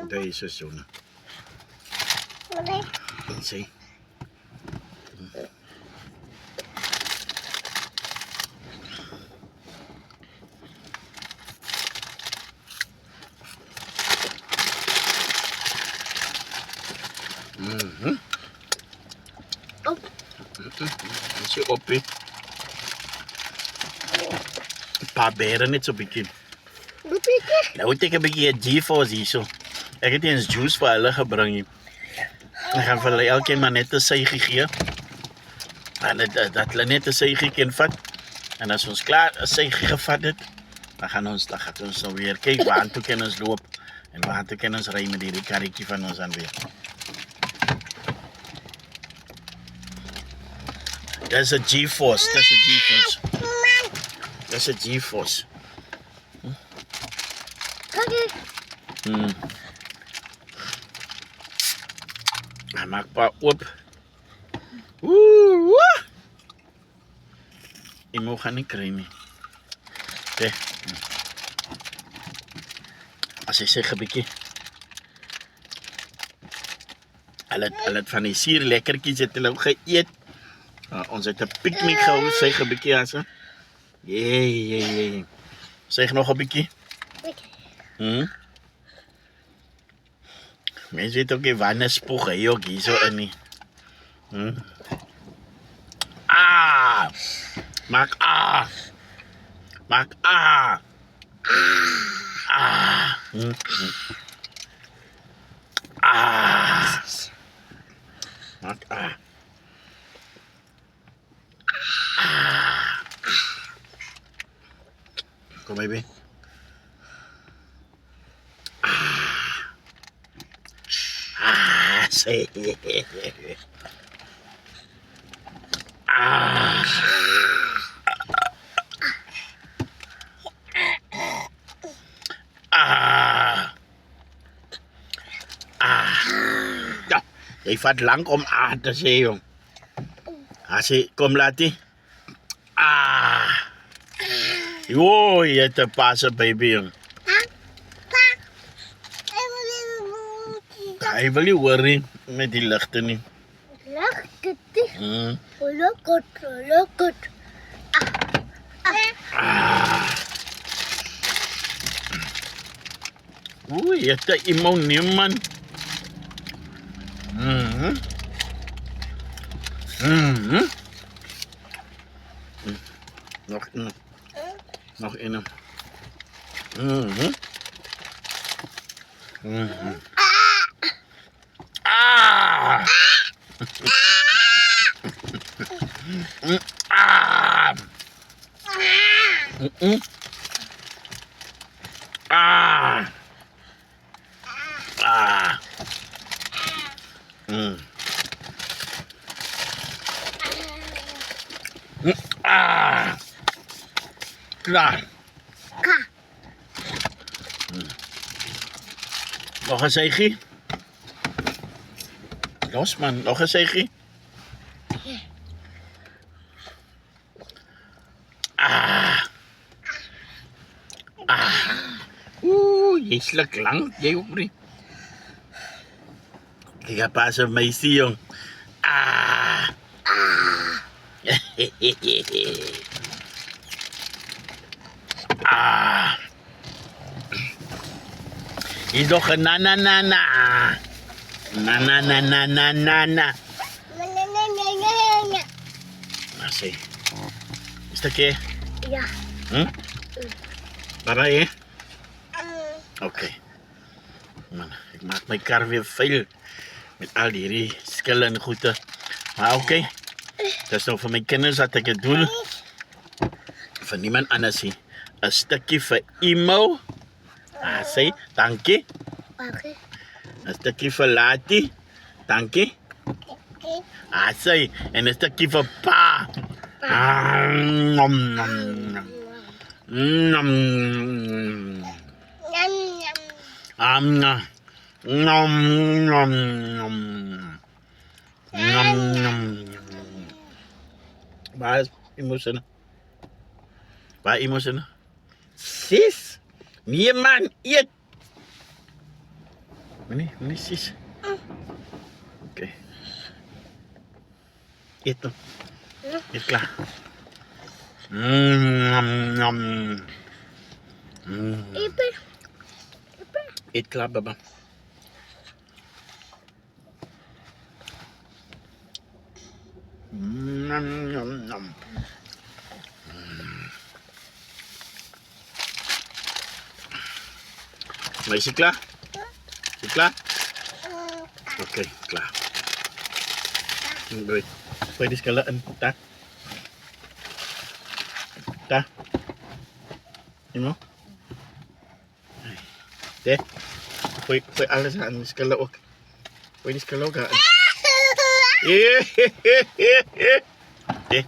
Deze is zo'n. Zie. As jy op het. 'n Paar beren net so bietjie. Nou moet ek 'n bietjie G-force hierso. Ek het eens juice vir hulle gebring hier. Ek gaan vir hulle elkeen maar net 'n suigie gee. En dat hulle net 'n suigie kan vat. En as ons klaar 'n suigie gevat het, dan gaan ons nou weer kyk waartoe kan ons loop en waartoe kan ons ry met hierdie karretjie van ons aan weer. Dis 'n G-force, dis 'n G-force. Dis 'n G-force. Hij maakt pa op. Ik mag gaan niet krijgen. Oké. Als ik zeg een beetje. Al het van die sier lekkertjies het hulle geëet. Ons het 'n picknick gehou, zeg een beetje as. Jee. Zeg nog een beetje. Mensen weten ook niet wanneer spoeg hij ook hier zo in. Maak Maak Maak Kom baby. Say. Ja, jy vat lank om te sê, jong. As jy kom laat jy. Jo, jy het 'n passe baby, jong. Hy wil nie worry met die ligte nie. Ligte? Lekker. Oeh, jy het 'n immuun man. Nog een. Klaar. Nog een zeegie? Los man, nog een zeegie? Jy sluk lang, jy ook nie. Ek ga pas op my sien, jong. Is nog een na. Na. Masih. Is dat oké? Ja. Para je? Oké. Man, ik maak mijn kar weer vuil. Met al die skillen en goede. Maar oké. Dat is nou voor mijn kinders dat ik het doe. Voor niemand anders. Een stukje voor Imo. Sê, dankie. Okay. Een stukje voor Lati. Dankie. Sê, en een stukje voor Pa. Waar is Imo? Sis? Nee man, eet. Ini sis. Oké. Eet dan. Eet klaar. Nom, nom. Ipe. Eet klaar, baba. Nom, nom, nom. Maar is je klaar? Is je klaar? Oké, klaar. Doei. Pwede skalaan. Ta? Ta? Ini mo? Deh. Pwede alles aan skala ook. Pwede skala ook aan. Deh.